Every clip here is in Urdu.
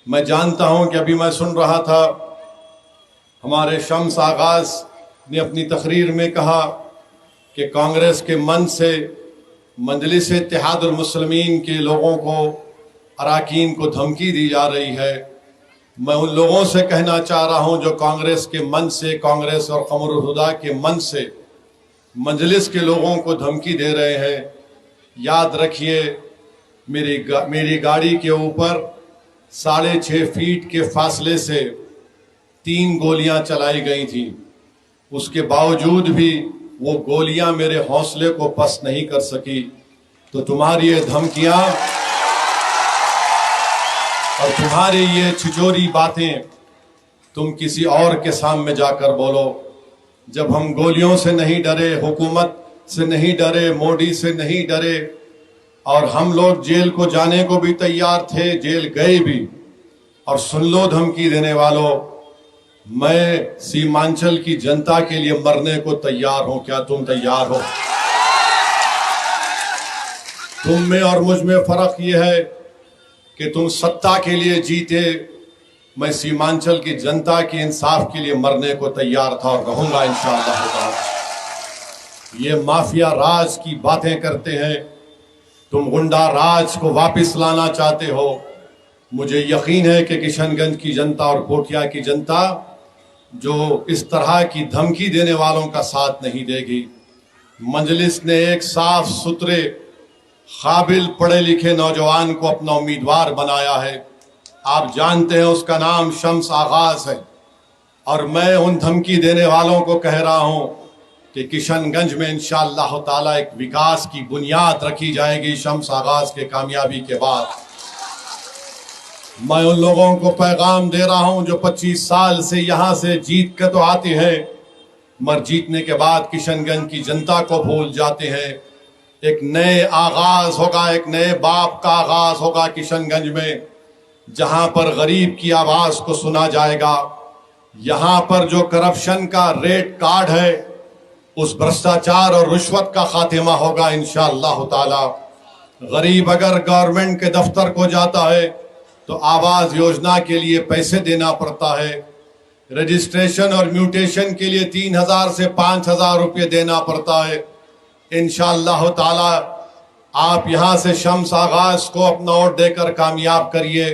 میں جانتا ہوں کہ ابھی میں سن رہا تھا ہمارے شمس آغاز نے اپنی تقریر میں کہا کہ کانگریس کے من سے مجلس اتحاد المسلمین کے لوگوں کو اراکین کو دھمکی دی جا رہی ہے۔ میں ان لوگوں سے کہنا چاہ رہا ہوں جو کانگریس کے من سے، کانگریس اور قمر الہدا کے من سے مجلس کے لوگوں کو دھمکی دے رہے ہیں، یاد رکھیے میری گاڑی کے اوپر 6.5 فیٹ کے فاصلے سے 3 گولیاں چلائی گئی تھیں، اس کے باوجود بھی وہ گولیاں میرے حوصلے کو پست نہیں کر سکی۔ تو تمہاری یہ دھمکیاں اور تمہاری یہ چھجوری باتیں تم کسی اور کے سامنے جا کر بولو۔ جب ہم گولیوں سے نہیں ڈرے، حکومت سے نہیں ڈرے، مودی سے نہیں ڈرے، اور ہم لوگ جیل کو جانے کو بھی تیار تھے، جیل گئے بھی۔ اور سن لو دھمکی دینے والوں، میں سیمانچل کی جنتا کے لیے مرنے کو تیار ہوں، کیا تم تیار ہو؟ تم میں اور مجھ میں فرق یہ ہے کہ تم ستا کے لیے جیتے، میں سیمانچل کی جنتا کی انصاف کے لیے مرنے کو تیار تھا اور رہوں گا انشاءاللہ تعالی۔ یہ مافیا راج کی باتیں کرتے ہیں، تم غنڈہ راج کو واپس لانا چاہتے ہو۔ مجھے یقین ہے کہ کشن گنج کی جنتا اور کوٹیا کی جنتا جو اس طرح کی دھمکی دینے والوں کا ساتھ نہیں دے گی۔ مجلس نے ایک صاف ستھرے قابل پڑھے لکھے نوجوان کو اپنا امیدوار بنایا ہے، آپ جانتے ہیں اس کا نام شمس آغاز ہے، اور میں ان دھمکی دینے والوں کو کہہ رہا ہوں کہ کشن گنج میں انشاءاللہ تعالی ایک وکاس کی بنیاد رکھی جائے گی شمس آغاز کے کامیابی کے بعد۔ میں ان لوگوں کو پیغام دے رہا ہوں جو 25 سال سے یہاں سے جیت کے تو آتے ہیں، مگر جیتنے کے بعد کشن گنج کی جنتا کو بھول جاتے ہیں۔ ایک نئے آغاز ہوگا، ایک نئے باپ کا آغاز ہوگا کشن گنج میں، جہاں پر غریب کی آواز کو سنا جائے گا۔ یہاں پر جو کرپشن کا ریٹ کارڈ ہے، اس بھرشٹاچار اور رشوت کا خاتمہ ہوگا انشاءاللہ تعالی۔ غریب اگر گورنمنٹ کے دفتر کو جاتا ہے تو آواز یوجنا کے لیے پیسے دینا پڑتا ہے، رجسٹریشن اور میوٹیشن کے لیے 3000 سے 5000 روپے دینا پڑتا ہے۔ انشاءاللہ تعالی آپ یہاں سے شمس آغاز کو اپنا ووٹ دے کر کامیاب کریے،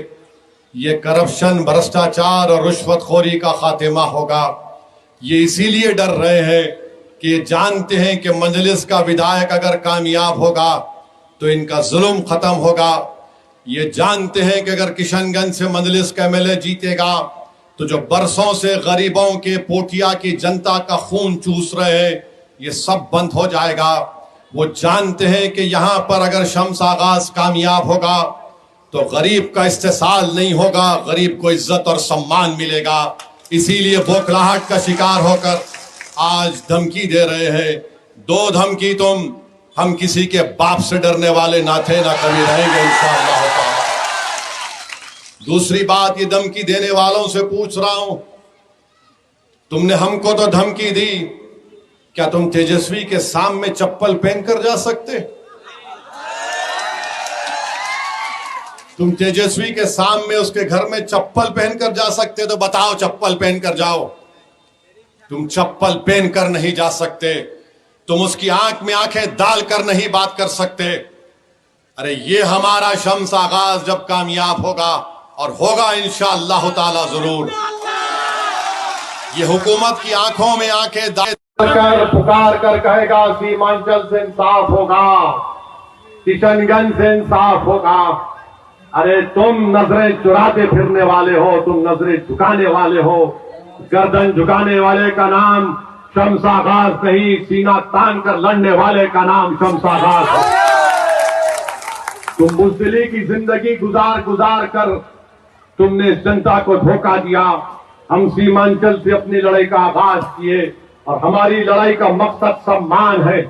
یہ کرپشن، بھرشٹاچار اور رشوت خوری کا خاتمہ ہوگا۔ یہ اسی لیے ڈر رہے ہیں کہ جانتے ہیں کہ مجلس کا ودھائک اگر کامیاب ہوگا تو ان کا ظلم ختم ہوگا۔ یہ جانتے ہیں کہ اگر کشن گنج سے مجلس کا ایم ایل اے جیتے گا تو جو برسوں سے غریبوں کے پوٹیا کی جنتا کا خون چوس رہے ہیں، یہ سب بند ہو جائے گا۔ وہ جانتے ہیں کہ یہاں پر اگر شمس آغاز کامیاب ہوگا تو غریب کا استحصال نہیں ہوگا، غریب کو عزت اور سمان ملے گا۔ اسی لیے بوکھلاہٹ کا شکار ہو کر آج دھمکی دے رہے ہیں۔ 2 دھمکی تم، ہم کسی کے باپ سے ڈرنے والے نہ تھے، نہ کبھی رہیں گے انشاءاللہ تعالی۔ دوسری بات، یہ دھمکی دینے والوں سے پوچھ رہا ہوں، تم نے ہم کو تو دھمکی دی، کیا تم تیجسوی کے سامنے چپل پہن کر جا سکتے؟ تم تیجسوی کے سامنے اس کے گھر میں چپل پہن کر جا سکتے تو بتاؤ، چپل پہن کر جاؤ۔ تم چپل پہن کر نہیں جا سکتے، تم اس کی آنکھ میں آنکھیں ڈال کر نہیں بات کر سکتے۔ ارے یہ ہمارا شمس آغاز جب کامیاب ہوگا، اور ہوگا انشاءاللہ تعالی ضرور، یہ حکومت کی آنکھوں میں آنکھیں ڈال کر پکار کر کہے گا سیمانچل سے انصاف ہوگا، کشن گنج سے انصاف ہوگا۔ ارے تم نظریں چراتے پھرنے والے ہو، تم نظریں جھکانے والے ہو، گردن جھکانے والے کا نام شمس آغاز نہیں، سینہ تان کر لڑنے والے کا نام شمس آغاز ہے۔ تم بزدلی کی زندگی گزار کر تم نے اس جنتا کو دھوکہ دیا۔ ہم سیمانچل سے اپنی لڑائی کا آغاز کیے، اور ہماری لڑائی کا مقصد سمان ہے،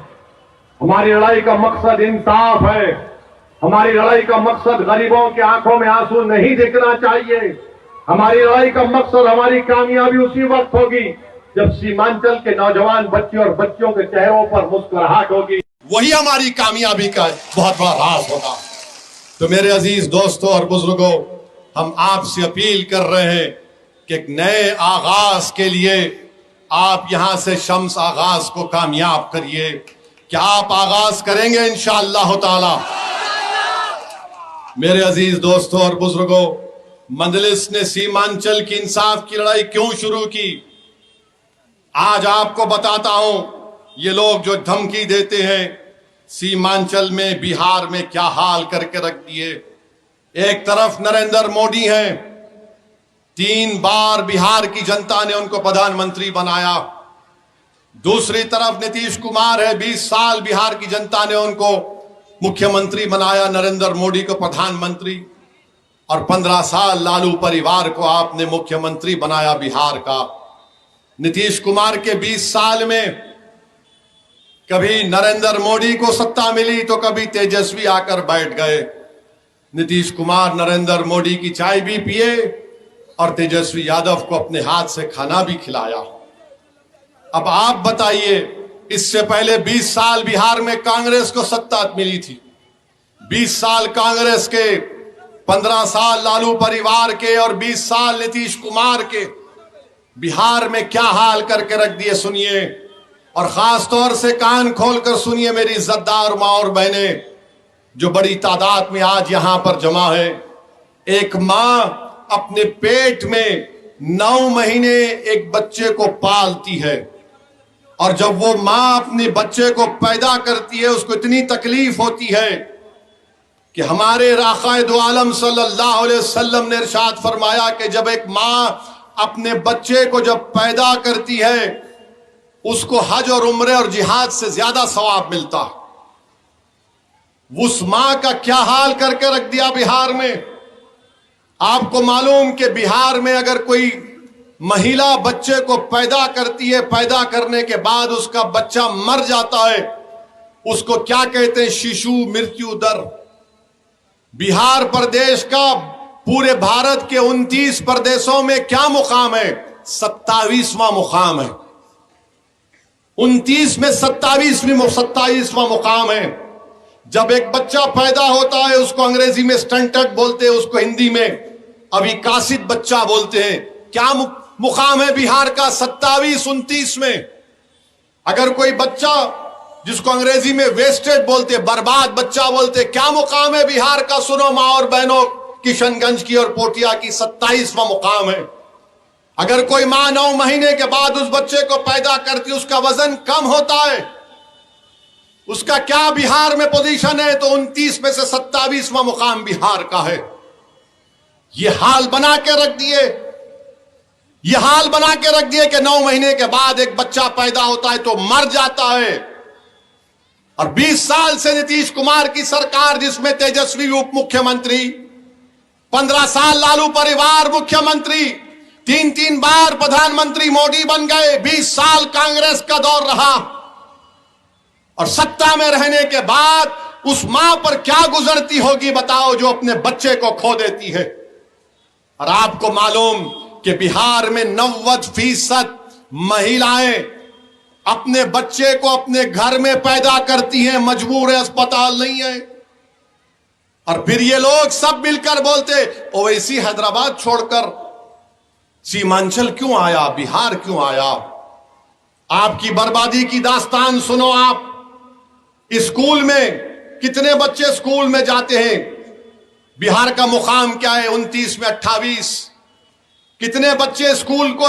ہماری لڑائی کا مقصد انصاف ہے، ہماری لڑائی کا مقصد غریبوں کے آنکھوں میں آنسو نہیں دکھنا چاہیے۔ ہماری لڑائی کا مقصد، ہماری کامیابی اسی وقت ہوگی جب سیمانچل کے نوجوان بچے اور بچوں کے چہروں پر مسکراہٹ ہوگی، وہی ہماری کامیابی کا بہت بڑا راز ہوگا۔ تو میرے عزیز دوستوں اور بزرگوں، ہم آپ سے اپیل کر رہے ہیں کہ ایک نئے آغاز کے لیے آپ یہاں سے شمس آغاز کو کامیاب کریے. کیا آپ آغاز کریں گے انشاءاللہ تعالی؟ میرے عزیز دوستوں اور بزرگوں، مجلس نے سیمانچل کی انصاف کی لڑائی کیوں شروع کی؟ آج آپ کو بتاتا ہوں. یہ لوگ جو دھمکی دیتے ہیں سیمانچل میں، بہار میں کیا حال کر کے رکھ دیے. ایک طرف نریندر موڈی ہیں، 3 بار بہار کی جنتا نے ان کو پردھان منتری بنایا. دوسری طرف نتیش کمار ہے، 20 سال بہار کی جنتا نے ان کو مکھیہ منتری بنایا، نریندر موڈی کو پردھان منتری. اور 15 سال لالو پریوار کو آپ نے مکھیہ منتری بنایا بہار کا. نتیش کمار کے 20 سال میں کبھی نریندر موڈی کو ستا ملی تو کبھی تیجسوی آ کر بیٹھ گئے. نتیش کمار نریندر موڈی کی چائے بھی پیے اور تیجسوی یادو کو اپنے ہاتھ سے کھانا بھی کھلایا. اب آپ بتائیے، اس سے پہلے 20 سال بہار میں کانگریس کو ستا ملی تھی، 20 سال کانگریس کے، 15 سال لالو پریوار کے اور 20 سال نتیش کمار کے. بہار میں کیا حال کر کے رکھ دیے سنیے، اور خاص طور سے کان کھول کر سنیے میری عزتدار ماں اور بہنیں جو بڑی تعداد میں آج یہاں پر جمع ہے. ایک ماں اپنے پیٹ میں 9 مہینے ایک بچے کو پالتی ہے، اور جب وہ ماں اپنے بچے کو پیدا کرتی ہے اس کو اتنی تکلیف ہوتی ہے کہ ہمارے آقا دو عالم صلی اللہ علیہ وسلم نے ارشاد فرمایا کہ جب ایک ماں اپنے بچے کو جب پیدا کرتی ہے اس کو حج اور عمرے اور جہاد سے زیادہ ثواب ملتا. اس ماں کا کیا حال کر کے رکھ دیا بہار میں. آپ کو معلوم کہ بہار میں اگر کوئی مہیلا بچے کو پیدا کرتی ہے، پیدا کرنے کے بعد اس کا بچہ مر جاتا ہے، اس کو کیا کہتے ہیں؟ شیشو مرتیو در. بہار پردیش کا پورے بھارت کے 29 پردیشوں میں کیا مقام ہے؟ 27واں مقام ہے. 29 میں 27واں مقام ہے. جب ایک بچہ پیدا ہوتا ہے اس کو انگریزی میں سٹنٹڈ بولتے ہیں، اس کو ہندی میں اویکاست بچہ بولتے ہیں. کیا مقام ہے بہار کا؟ 27 29 میں. اگر کوئی بچہ جس کو انگریزی میں ویسٹڈ بولتے، برباد بچہ بولتے، کیا مقام ہے بہار کا؟ سنو ماں اور بہنوں، کشن گنج کی اور پوٹیا کی 27واں مقام ہے. اگر کوئی ماں 9 مہینے کے بعد اس بچے کو پیدا کرتی، اس کا وزن کم ہوتا ہے، اس کا کیا بہار میں پوزیشن ہے؟ تو 29 میں سے 27واں مقام بہار کا ہے. یہ حال بنا کے رکھ دیے، یہ حال بنا کے رکھ دیے کہ 9 مہینے کے بعد ایک بچہ پیدا ہوتا ہے تو مر جاتا ہے. اور 20 سال سے نتیش کمار کی سرکار جس میں تیجسوی اپ مکھیہ منتری، 15 سال لالو پریوار مکھیہ منتری، 3 بار پردھان منتری موڈی بن گئے، 20 سال کانگریس کا دور رہا، اور ستا میں رہنے کے بعد اس ماں پر کیا گزرتی ہوگی بتاؤ جو اپنے بچے کو کھو دیتی ہے. اور آپ کو معلوم کہ بہار میں 90% مہیلائیں اپنے بچے کو اپنے گھر میں پیدا کرتی ہیں، مجبور ہے، اسپتال نہیں ہے. اور پھر یہ لوگ سب مل کر بولتے اویسی حیدرآباد چھوڑ کر سیمانچل کیوں آیا، بہار کیوں آیا. آپ کی بربادی کی داستان سنو. آپ اسکول میں کتنے بچے اسکول میں جاتے ہیں؟ بہار کا مقام کیا ہے؟ 29 میں 28. کتنے بچے اسکول کو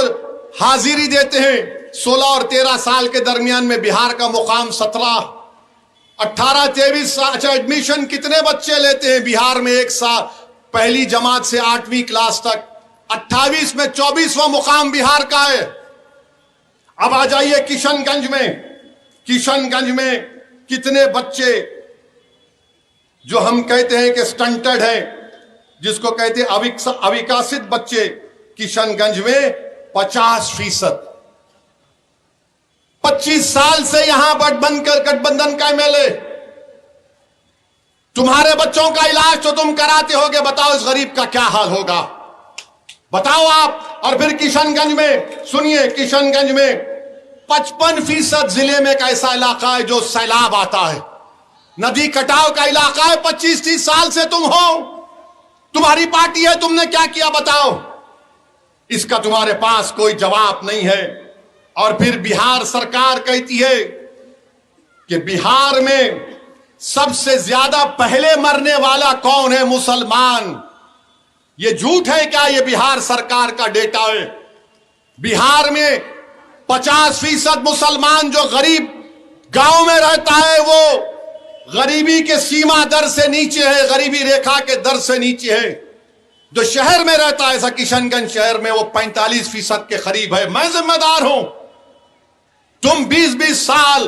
حاضری دیتے ہیں؟ 16 اور 13 سال کے درمیان میں بہار کا مقام 17. 18 23 اچھا ایڈمیشن کتنے بچے لیتے ہیں بہار میں ایک سال؟ پہلی جماعت سے 8ویں کلاس تک. 28 میں 24واں مقام بہار کا ہے. اب آ جائیے کشن گنج میں. کشن گنج میں کتنے بچے جو ہم کہتے ہیں کہ سٹنٹڈ ہیں، جس کو کہتے ہیں اویکاست بچے، کشن گنج میں 50%. 25 سال سے یہاں پر بن کر گٹھ بندھن کا MLA. تمہارے بچوں کا علاج تو تم کراتے ہوگے، بتاؤ اس غریب کا کیا حال ہوگا، بتاؤ آپ. اور پھر کشن گنج میں سنیے، کشن گنج میں 55% ضلع میں ایک ایسا علاقہ ہے جو سیلاب آتا ہے، ندی کٹاؤ کا علاقہ ہے. 25-30 سال سے تم ہو. تمہاری پارٹی ہے, تم نے کیا کیا بتاؤ. اس کا تمہارے پاس کوئی جواب نہیں ہے. اور پھر بہار سرکار کہتی ہے کہ بہار میں سب سے زیادہ پہلے مرنے والا کون ہے؟ مسلمان. یہ جھوٹ ہے کیا؟ یہ بہار سرکار کا ڈیٹا ہے. بہار میں 50% مسلمان جو غریب گاؤں میں رہتا ہے وہ غریبی کے سیما در سے نیچے ہے, غریبی ریکھا کے در سے نیچے ہے. جو شہر میں رہتا ہے ایسا کشن گنج شہر میں وہ 45% کے قریب ہے. میں ذمہ دار ہوں. تم 20 سال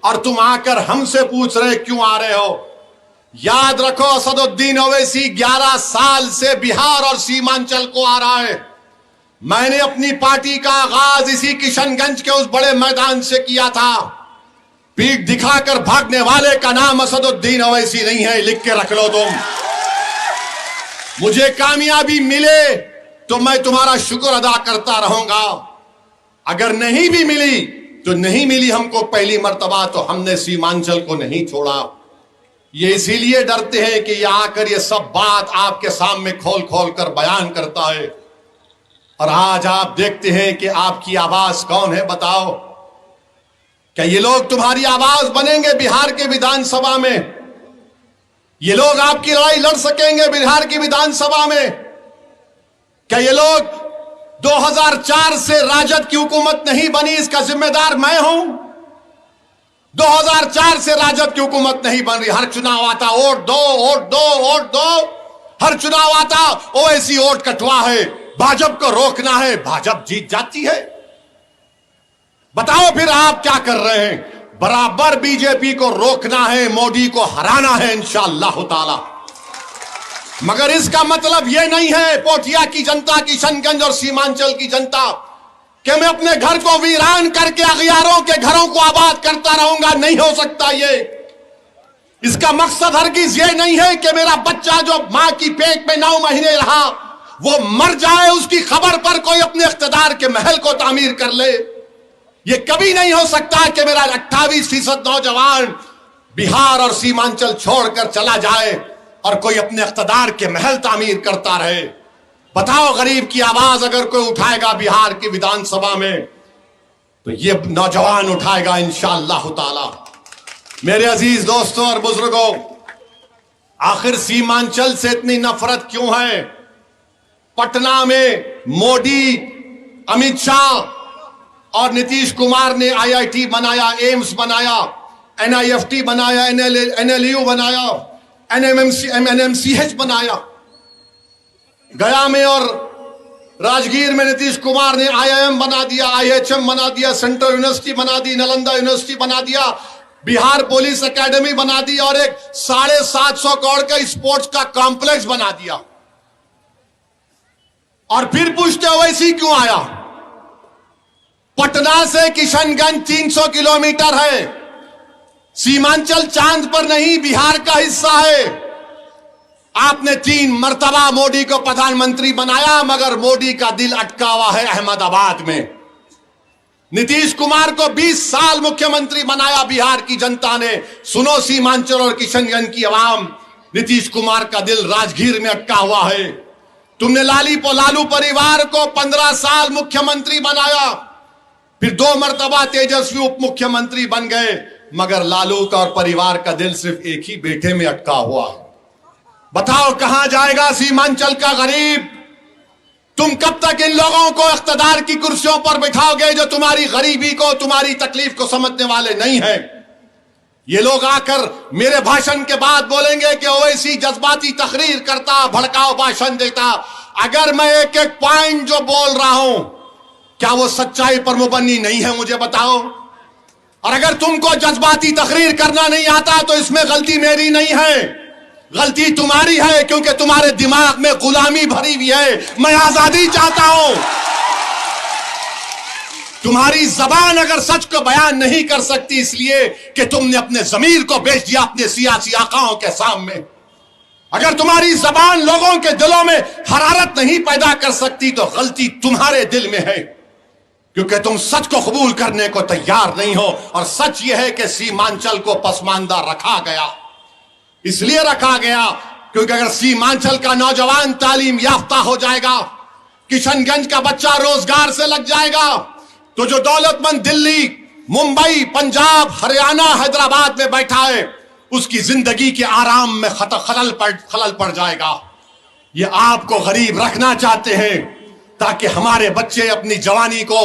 اور تم آ کر ہم سے پوچھ رہے کیوں آ رہے ہو. یاد رکھو, اسد الدین اویسی 11 سال سے بہار اور سیمانچل کو آ رہا ہے. میں نے اپنی پارٹی کا آغاز اسی کشن گنج کے اس بڑے میدان سے کیا تھا. پیٹھ دکھا کر بھاگنے والے کا نام اسد الدین اویسی نہیں ہے, لکھ کے رکھ لو تم. مجھے کامیابی ملے تو میں تمہارا شکر ادا کرتا رہوں گا, اگر نہیں بھی ملی تو نہیں ملی. ہم کو پہلی مرتبہ تو ہم نے سیمانچل کو نہیں چھوڑا. یہ اسی لیے ڈرتے ہیں کہ یہ آ کر یہ سب بات آپ کے سامنے کھول کھول کر بیان کرتا ہے. اور آج آپ دیکھتے ہیں کہ آپ کی آواز کون ہے بتاؤ. کیا یہ لوگ تمہاری آواز بنیں گے بہار کے ویدھان سبھا میں؟ یہ لوگ آپ کی لڑائی لڑ سکیں گے بہار کی ویدھان سبھا میں؟ کیا یہ لوگ 2004 سے راجد کی حکومت نہیں بنی, اس کا ذمہ دار میں ہوں. 2004 سے راجد کی حکومت نہیں بن رہی. ہر چناؤ آتا ووٹ دو ووٹ دو ووٹ دو, ہر چناؤ آتا اویسی ووٹ کٹوا ہے, بھاجپ کو روکنا ہے, بھاجپ جیت جاتی ہے. بتاؤ پھر آپ کیا کر رہے ہیں؟ برابر بی جے پی کو روکنا ہے, مودی کو ہرانا ہے انشاءاللہ تعالی. مگر اس کا مطلب یہ نہیں ہے پوٹھیا کی جنتا, کشن گنج اور سیمانچل کی جنتا, کہ میں اپنے گھر کو ویران کر کے اغیاروں کے گھروں کو آباد کرتا رہوں گا. نہیں ہو سکتا یہ. اس کا مقصد ہرگز یہ نہیں ہے کہ میرا بچہ جو ماں کی پیٹ میں 9 مہینے رہا وہ مر جائے, اس کی خبر پر کوئی اپنے اقتدار کے محل کو تعمیر کر لے. یہ کبھی نہیں ہو سکتا کہ میرا 28% نوجوان بہار اور سیمانچل چھوڑ کر چلا جائے اور کوئی اپنے اقتدار کے محل تعمیر کرتا رہے. بتاؤ, غریب کی آواز اگر کوئی اٹھائے گا بہار کی ویدھان سبھا میں تو یہ نوجوان اٹھائے گا انشاءاللہ تعالی. میرے عزیز دوستوں اور بزرگوں, آخر سیمانچل سے اتنی نفرت کیوں ہے؟ پٹنہ میں مودی, امت شاہ اور نتیش کمار نے IIT بنایا, ایمز بنایا, NIFT بنایا, NLU بنایا, NMCH بنایا. گیا میں اور راجگیر میں نتیش کمار نے IIM بنا دیا, IHM بنا دیا, سینٹرل یونیورسٹی بنا دی, نلندہ یونیورسٹی بنا دیا, بہار پولیس اکیڈمی بنا دی اور ایک 750 کروڑ کا اسپورٹس کا کمپلیکس بنا دیا. اور پھر پوچھتے ہو ویسی کیوں آیا؟ پٹنہ سے کشن گنج 300 کلومیٹر ہے. سیمانچل چاند پر نہیں, بہار کا حصہ ہے. آپ نے 3 مرتبہ مودی کو پردھان منتری بنایا مگر مودی کا دل اٹکا ہوا ہے احمد آباد میں. نتیش کمار کو 20 سال مکھیہ منتری بنایا بہار کی جنتا نے. سنو سیمانچل اور کشن گنج کی عوام, نتیش کمار کا دل راجگیر میں اٹکا ہوا ہے. تم نے لالو پریوار کو 15 سال مکھیہ منتری بنایا, پھر 2 مرتبہ تیجسوی اپ مکھیہ منتری بن گئے, مگر لالو کا اور پریوار کا دل صرف ایک ہی بیٹے میں اٹکا ہوا. بتاؤ کہاں جائے گا سیمانچل کا غریب؟ تم کب تک ان لوگوں کو اقتدار کی کرسیوں پر بٹھاؤ گے جو تمہاری غریبی کو, تمہاری تکلیف کو سمجھنے والے نہیں ہیں؟ یہ لوگ آ کر میرے بھاشن کے بعد بولیں گے کہ اویسی جذباتی تقریر کرتا, بھڑکاؤ بھاشن دیتا. اگر میں ایک ایک پوائنٹ جو بول رہا ہوں کیا وہ سچائی پر مبنی نہیں ہے مجھے بتاؤ. اور اگر تم کو جذباتی تقریر کرنا نہیں آتا تو اس میں غلطی میری نہیں ہے, غلطی تمہاری ہے, کیونکہ تمہارے دماغ میں غلامی بھری ہوئی ہے. میں آزادی چاہتا ہوں. تمہاری زبان اگر سچ کو بیان نہیں کر سکتی اس لیے کہ تم نے اپنے ضمیر کو بیچ دیا اپنے سیاسی آقاؤں کے سامنے. اگر تمہاری زبان لوگوں کے دلوں میں حرارت نہیں پیدا کر سکتی تو غلطی تمہارے دل میں ہے, کیونکہ تم سچ کو قبول کرنے کو تیار نہیں ہو. اور سچ یہ ہے کہ سیمانچل کو پسماندہ رکھا گیا. اس لیے رکھا گیا کیونکہ اگر سیمانچل کا نوجوان تعلیم یافتہ ہو جائے گا، کشن گنج کا بچہ روزگار سے لگ جائے گا، تو جو دولت مند دلی، ممبئی، پنجاب، ہریانہ، حیدرآباد میں بیٹھا ہے، اس کی زندگی کے آرام میں خلل پڑ جائے گا۔ یہ آپ کو غریب رکھنا چاہتے ہیں تاکہ ہمارے بچے اپنی جوانی کو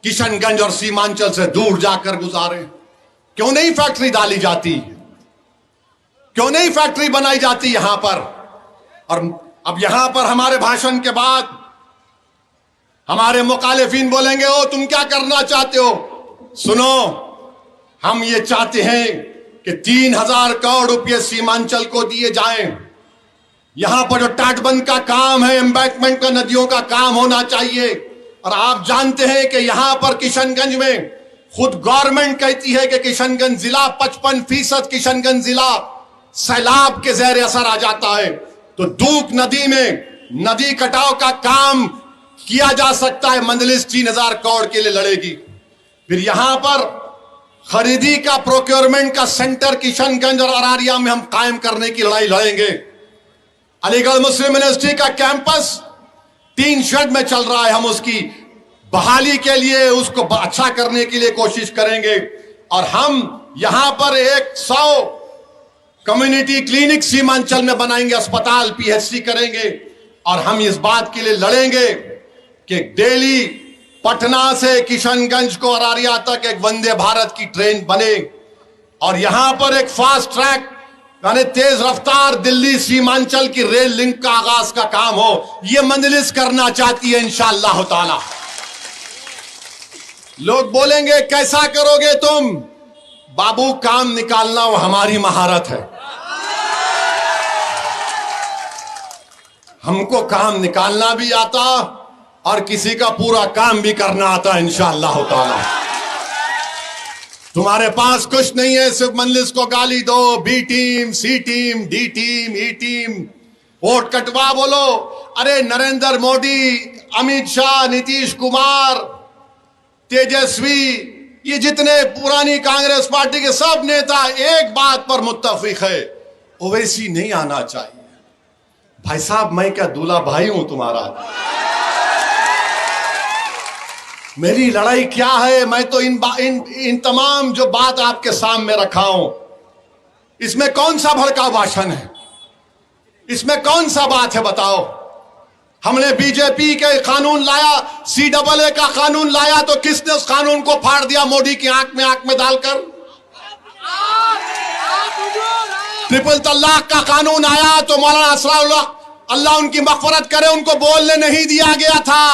کشن گنج اور سیمانچل سے دور جا کر گزاریں۔ کیوں نہیں فیکٹری ڈالی جاتی؟ کیوں نہیں فیکٹری بنائی جاتی یہاں پر؟ اور اب یہاں پر ہمارے بھاشن کے بعد ہمارے مخالفین بولیں گے، او تم کیا کرنا چاہتے ہو؟ سنو، ہم یہ چاہتے ہیں کہ 3000 کروڑ روپے سیمانچل کو دیے جائیں۔ یہاں پر جو ٹاٹ بند کا کام ہے، امبیکمنٹ کا، ندیوں کا کام ہونا چاہیے۔ اور آپ جانتے ہیں کہ یہاں پر کشن گنج میں خود گورنمنٹ کہتی ہے کہ کشن گنج ضلع 55% کشن گنج ضلع سیلاب کے زیر اثر آ جاتا ہے، تو دوک ندی میں ندی کٹاؤ کا کام کیا جا سکتا ہے۔ مجلس 3000 کروڑ کے لیے لڑے گی۔ پھر یہاں پر خریدی کا پروکیورمنٹ کا سینٹر کشن گنج اور اراریا میں ہم قائم کرنے کی لڑائی لڑیں گے۔ علی گڑھ مسلم یونیورسٹی کا کیمپس 3 شیڈ میں چل رہا ہے، ہم اس کی بحالی کے لیے، اس کو اچھا کرنے کے لیے کوشش کریں گے۔ اور ہم یہاں پر 100 کمیونٹی کلینک سیمانچل میں بنائیں گے، اسپتال PHC کریں گے۔ اور ہم اس بات کے لیے لڑیں گے کہ دہلی پٹنہ سے کشن گنج کو اراریا تک ایک وندے بھارت کی ٹرین بنے، اور یہاں پر ایک فاسٹ ٹریک یعنی تیز رفتار دلی سیمانچل کی ریل لنک کا آغاز کا کام ہو۔ یہ مجلس کرنا چاہتی ہے انشاءاللہ تعالی۔ لوگ بولیں گے کیسا کرو گے تم؟ بابو کام نکالنا وہ ہماری مہارت ہے، ہم کو کام نکالنا بھی آتا اور کسی کا پورا کام بھی کرنا آتا انشاءاللہ تعالی۔ تمہارے پاس کچھ نہیں ہے، صرف مجلس کو گالی دو، B team, C team, D team, E team, vote کٹوا بولو۔ ارے نریندر مودی، امیت شاہ، نتیش کمار، تیجسوی، یہ جتنے پرانی کانگریس پارٹی کے سب نیتا ایک بات پر متفق ہے، اویسی نہیں آنا چاہیے۔ بھائی صاحب، میں کیا دولہا بھائی ہوں تمہارا؟ میری لڑائی کیا ہے؟ میں تو ان تمام جو بات آپ کے سامنے رکھا ہوں، اس میں کون سا بھڑکا بھاشن ہے؟ اس میں کون سا بات ہے بتاؤ؟ ہم نے بی جے پی کے قانون لایا، CAA کا قانون لایا، تو کس نے اس قانون کو پھاڑ دیا مودی کی آنکھ میں ڈال کر؟ ٹرپل طلاق کا قانون آیا تو مولانا اسرار الحق، اللہ ان کی مغفرت کرے، ان کو بولنے نہیں دیا گیا تھا۔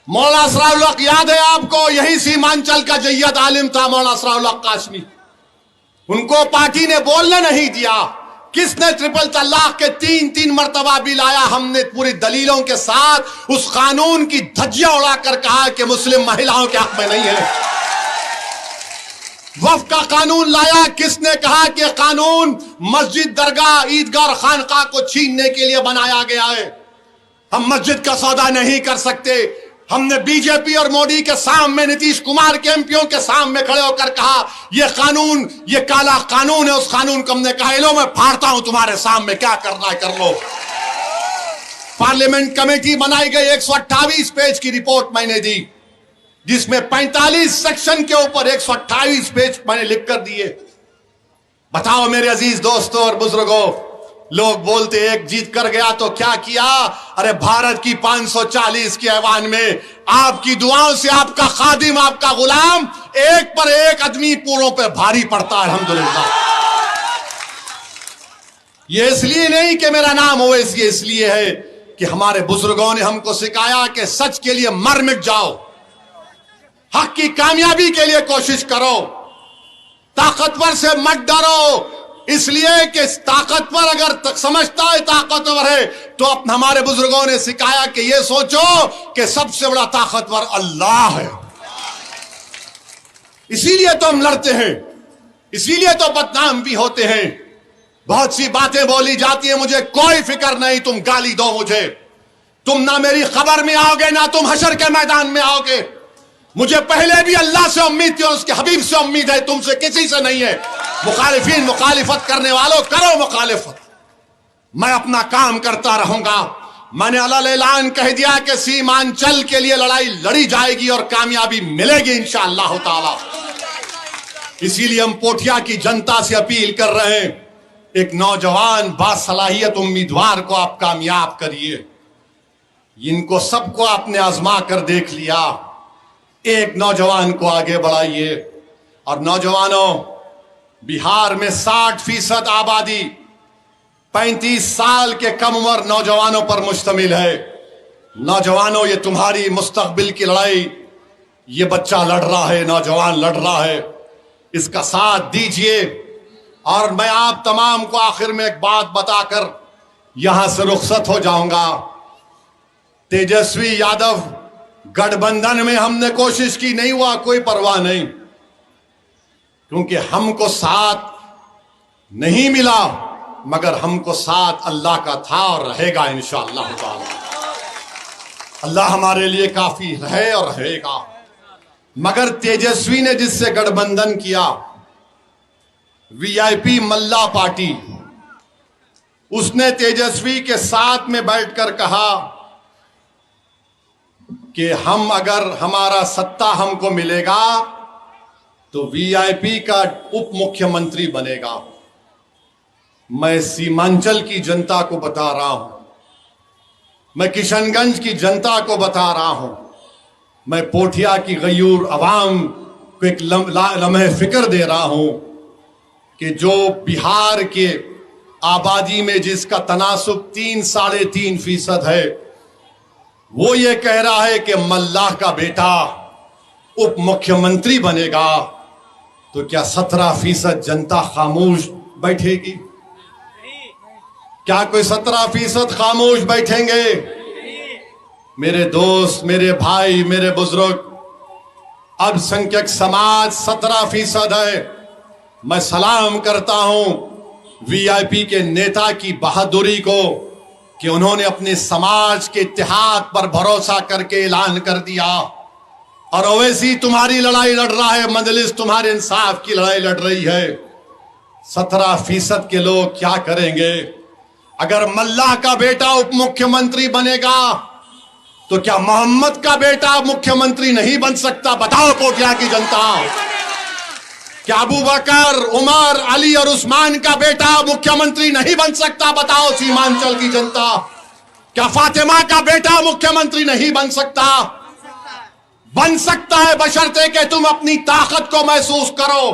مولانا اسرار الحق یاد ہے آپ کو؟ یہی سیمانچل کا جید عالم تھا مولانا اسرار الحق قاسمی، ان کو پارٹی نے بولنے نہیں دیا۔ کس نے ٹرپل طلاق کے 3 مرتبہ بھی لایا؟ ہم نے پوری دلیلوں کے ساتھ اس قانون کی دھجیاں اڑا کر کہا کہ مسلم مہیلاؤں کے حق میں نہیں ہے۔ وقف کا قانون لایا، کس نے کہا کہ قانون مسجد، درگاہ، عیدگاہ اور خانقاہ کو چھیننے کے لیے بنایا گیا ہے؟ ہم مسجد کا سودا نہیں کر سکتے۔ ہم نے بی جے پی اور مودی کے سامنے، نتیش کمار کے MP کے سامنے کھڑے ہو کر کہا یہ قانون، یہ کالا قانون ہے۔ اس قانون کو ہم نے کہا لو میں پھاڑتا ہوں تمہارے سامنے، کیا کرنا ہے کر لو۔ پارلیمنٹ کمیٹی بنائی گئی، 128 پیج کی رپورٹ میں نے دی، جس میں 45 سیکشن کے اوپر 128 پیج میں نے لکھ کر دیے۔ بتاؤ میرے عزیز دوستوں اور بزرگوں، لوگ بولتے ایک جیت کر گیا تو کیا کیا؟ ارے بھارت کی 540 کے ایوان میں آپ کی دعاؤں سے آپ کا خادم، آپ کا غلام ایک پر ایک آدمی پوروں پہ بھاری پڑتا ہے الحمدللہ۔ یہ اس لیے نہیں کہ میرا نام اویسی، اس لیے ہے کہ ہمارے بزرگوں نے ہم کو سکھایا کہ سچ کے لیے مر مٹ جاؤ، حق کی کامیابی کے لیے کوشش کرو، طاقتور سے مت ڈرو۔ اس لیے کہ طاقتور اگر سمجھتا ہے طاقتور ہے تو ہمارے بزرگوں نے سکھایا کہ یہ سوچو کہ سب سے بڑا طاقتور اللہ ہے۔ اسی لیے تو ہم لڑتے ہیں، اسی لیے تو بدنام بھی ہوتے ہیں۔ بہت سی باتیں بولی جاتی ہیں، مجھے کوئی فکر نہیں، تم گالی دو مجھے، تم نہ میری خبر میں آؤ گے نہ تم حشر کے میدان میں آؤ گے۔ مجھے پہلے بھی اللہ سے امید تھی اور اس کے حبیب سے امید ہے، تم سے کسی سے نہیں ہے۔ مخالفین مخالفت کرنے والوں کرو مخالفت، میں اپنا کام کرتا رہوں گا۔ میں نے علل اعلان کہہ دیا کہ سیمانچل کے لیے لڑائی لڑی جائے گی اور کامیابی ملے گی انشاءاللہ تعالی۔ اسی لیے ہم پوٹھیا کی جنتا سے اپیل کر رہے ہیں، ایک نوجوان باصلاحیت امیدوار کو آپ کامیاب کریے۔ ان کو سب کو آپ نے آزما کر دیکھ لیا، ایک نوجوان کو آگے بڑھائیے۔ اور نوجوانوں، بہار میں 60% آبادی 35 سال کے کم عمر نوجوانوں پر مشتمل ہے۔ نوجوانوں، یہ تمہاری مستقبل کی لڑائی، یہ بچہ لڑ رہا ہے، نوجوان لڑ رہا ہے، اس کا ساتھ دیجئے۔ اور میں آپ تمام کو آخر میں ایک بات بتا کر یہاں سے رخصت ہو جاؤں گا۔ تیجسوی یادو گٹھ بندھن میں ہم نے کوشش کی، نہیں ہوا، کوئی پرواہ نہیں، کیونکہ ہم کو ساتھ نہیں ملا، مگر ہم کو ساتھ اللہ کا تھا اور رہے گا انشاءاللہ تعالی۔ اللہ ہمارے لیے کافی ہے اور رہے گا۔ مگر تیجسوی نے جس سے گٹھ بندھن کیا، وی آئی پی ملا پارٹی، اس نے تیجسوی کے ساتھ میں بیٹھ کر کہا کہ ہم اگر ہمارا ستا ہم کو ملے گا تو وی آئی پی کا اپ مکھیہ منتری بنے گا۔ میں سیمانچل کی جنتا کو بتا رہا ہوں، میں کشن گنج کی جنتا کو بتا رہا ہوں، میں پوٹھیا کی غیور عوام کو ایک لمحہ فکر دے رہا ہوں کہ جو بہار کے آبادی میں جس کا تناسب 3-3.5% ہے، وہ یہ کہہ رہا ہے کہ ملاح کا بیٹا اپ مکھیہ منتری بنے گا، تو کیا 17% جنتا خاموش بیٹھے گی؟ کیا کوئی 17% خاموش بیٹھیں گے؟ میرے دوست، میرے بھائی، میرے بزرگ، اب سنکھیک سماج 17% ہے۔ میں سلام کرتا ہوں وی آئی پی کے نیتا کی بہادری کو کہ انہوں نے اپنے سماج کے اتحاد پر بھروسہ کر کے اعلان کر دیا۔ اور اویسی تمہاری لڑائی لڑ رہا ہے، مجلس تمہارے انصاف کی لڑائی لڑ رہی ہے۔ 17% کے لوگ کیا کریں گے؟ اگر ملاح کا بیٹا اپ مکھیہ منتری بنے گا تو کیا محمد کا بیٹا مکھیہ منتری نہیں بن سکتا؟ بتاؤ پوٹھیا کی جنتا، کیا ابو بکر، عمر، علی اور عثمان کا بیٹا مکھیہ منتری نہیں بن سکتا؟ بتاؤ سیمانچل کی جنتا، کیا فاطمہ کا بیٹا مکھیہ منتری نہیں بن سکتا؟ بن سکتا ہے، بشرطے کہ تم اپنی طاقت کو محسوس کرو۔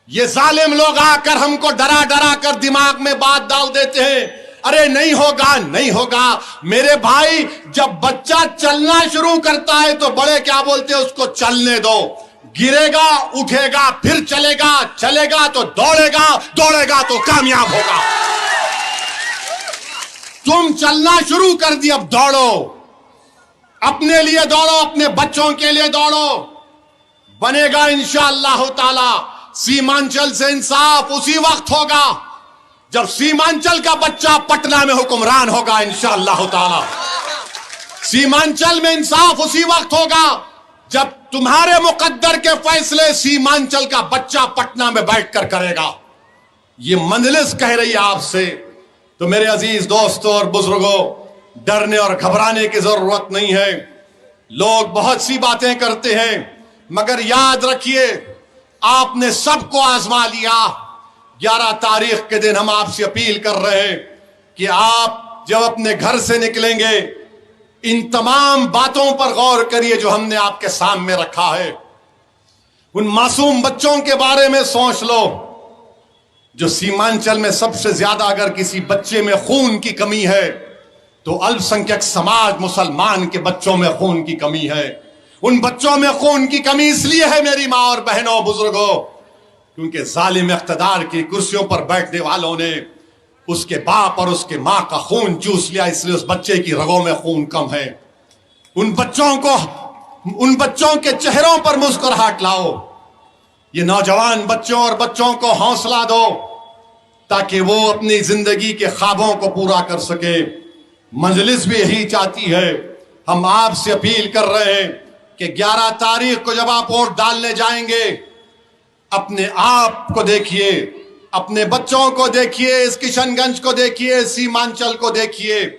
یہ ظالم لوگ آ کر ہم کو ڈرا ڈرا کر دماغ میں بات ڈال دیتے ہیں، ارے نہیں ہوگا، نہیں ہوگا۔ میرے بھائی، جب بچہ چلنا شروع کرتا ہے تو بڑے کیا بولتے ہیں؟ اس کو چلنے دو، گرے گا، اٹھے گا، پھر چلے گا، چلے گا تو دوڑے گا، دوڑے گا تو کامیاب ہوگا۔ تم چلنا شروع کر دی، اب دوڑو، اپنے لیے دوڑو، اپنے بچوں کے لیے دوڑو، بنے گا انشاءاللہ تعالی۔ سیمانچل سے انصاف اسی وقت ہوگا جب سیمانچل کا بچہ پٹنہ میں حکمران ہوگا انشاءاللہ تعالی۔ سیمانچل میں انصاف اسی وقت ہوگا جب تمہارے مقدر کے فیصلے سیمانچل کا بچہ پٹنہ میں بیٹھ کر کرے گا۔ یہ مجلس کہہ رہی ہے آپ سے۔ تو میرے عزیز دوستوں اور بزرگوں، ڈرنے اور گھبرانے کی ضرورت نہیں ہے۔ لوگ بہت سی باتیں کرتے ہیں، مگر یاد رکھیے آپ نے سب کو آزما لیا۔ 11 تاریخ کے دن ہم آپ سے اپیل کر رہے ہیں کہ آپ جب اپنے گھر سے نکلیں گے، ان تمام باتوں پر غور کریے جو ہم نے آپ کے سامنے رکھا ہے۔ ان معصوم بچوں کے بارے میں سوچ لو جو سیمانچل میں سب سے زیادہ اگر کسی بچے میں خون کی کمی ہے تو الپ سنکھیک سماج مسلمان کے بچوں میں خون کی کمی ہے۔ ان بچوں میں خون کی کمی اس لیے ہے میری ماں اور بہنوں، بزرگوں، کیونکہ ظالم اقتدار کی کرسیوں پر بیٹھنے والوں نے اس کے باپ اور اس کے ماں کا خون چوس لیا، اس لیے اس بچے کی رگوں میں خون کم ہے۔ ان بچوں کے چہروں پر مسکراہٹ لاؤ۔ یہ نوجوان بچوں اور بچوں کو حوصلہ دو تاکہ وہ اپنی زندگی کے خوابوں کو پورا کر سکے۔ مجلس بھی یہی چاہتی ہے۔ ہم آپ سے اپیل کر رہے ہیں کہ 11 تاریخ کو جب آپ ووٹ ڈالنے جائیں گے اپنے آپ کو دیکھیے، اپنے بچوں کو دیکھیے، اس کشن گنج کو دیکھیے، سیمانچل کو دیکھیے،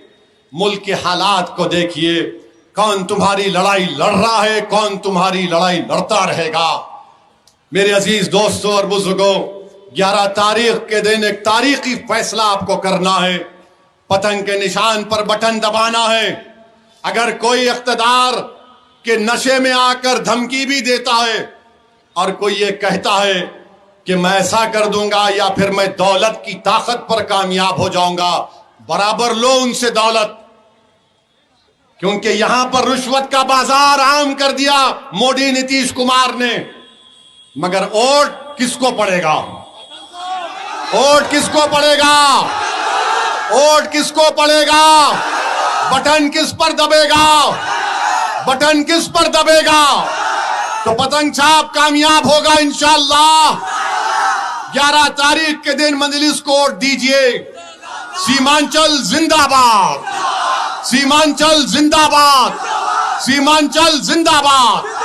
ملک کے حالات کو دیکھیے، کون تمہاری لڑائی لڑ رہا ہے، کون تمہاری لڑائی لڑتا رہے گا۔ میرے عزیز دوستوں اور بزرگوں، 11 تاریخ کے دن ایک تاریخی فیصلہ آپ کو کرنا ہے، پتنگ کے نشان پر بٹن دبانا ہے۔ اگر کوئی اقتدار کے نشے میں آ کر دھمکی بھی دیتا ہے اور کوئی یہ کہتا ہے کہ میں ایسا کر دوں گا یا پھر میں دولت کی طاقت پر کامیاب ہو جاؤں گا، برابر لو ان سے دولت، کیونکہ یہاں پر رشوت کا بازار عام کر دیا مودی نتیش کمار نے۔ مگر ووٹ کس کو پڑے گا؟ ووٹ کس کو پڑے گا؟ ووٹ کس کو پڑے گا؟ بٹن کس پر دبے گا؟ بٹن کس پر دبے گا؟ تو پتنگ چھاپ کامیاب ہوگا انشاءاللہ۔ 11 تاریخ کے دن مجلس کو ووٹ دیجئے۔ سیمانچل زندہ باد، سیمانچل زندہ باد، سیمانچل زندہ باد۔